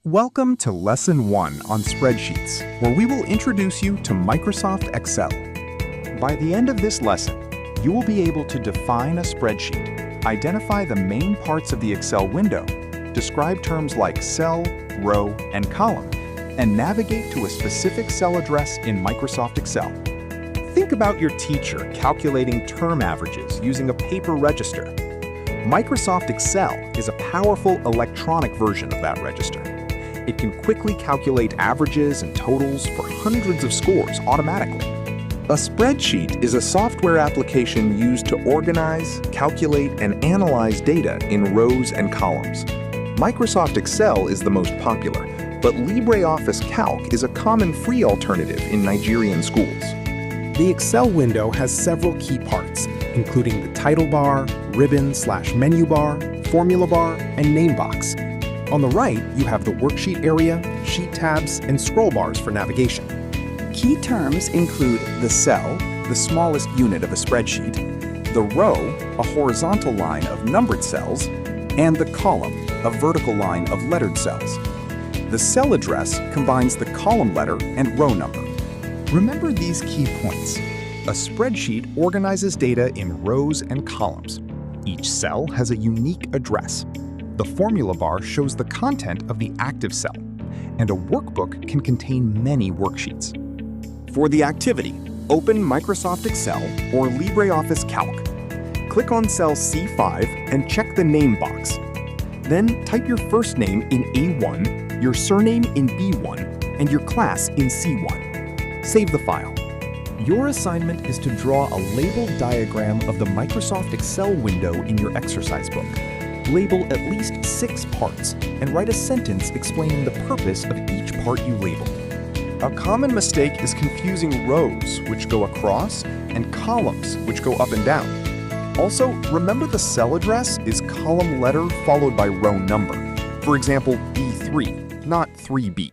Welcome to Lesson 1 on Spreadsheets, where we will introduce you to Microsoft Excel. By the end of this lesson, you will be able to define a spreadsheet, identify the main parts of the Excel window, describe terms like cell, row, and column, and navigate to a specific cell address in Microsoft Excel. Think about your teacher calculating term averages using a paper register. Microsoft Excel is a powerful electronic version of that register. It can quickly calculate averages and totals for hundreds of scores automatically. A spreadsheet is a software application used to organize, calculate, and analyze data in rows and columns. Microsoft Excel is the most popular, but LibreOffice Calc is a common free alternative in Nigerian schools. The Excel window has several key parts, including the title bar, ribbon/menu bar, formula bar, and name box. On the right, you have the worksheet area, sheet tabs, and scroll bars for navigation. Key terms include the cell, the smallest unit of a spreadsheet, the row, a horizontal line of numbered cells, and the column, a vertical line of lettered cells. The cell address combines the column letter and row number. Remember these key points. A spreadsheet organizes data in rows and columns. Each cell has a unique address. The formula bar shows the content of the active cell, and a workbook can contain many worksheets. For the activity, open Microsoft Excel or LibreOffice Calc. Click on cell C5 and check the name box. Then type your first name in A1, your surname in B1, and your class in C1. Save the file. Your assignment is to draw a labeled diagram of the Microsoft Excel window in your exercise book. Label at least 6 parts and write a sentence explaining the purpose of each part you labeled. A common mistake is confusing rows, which go across, and columns, which go up and down. Also, remember the cell address is column letter followed by row number. For example, B3, not 3B.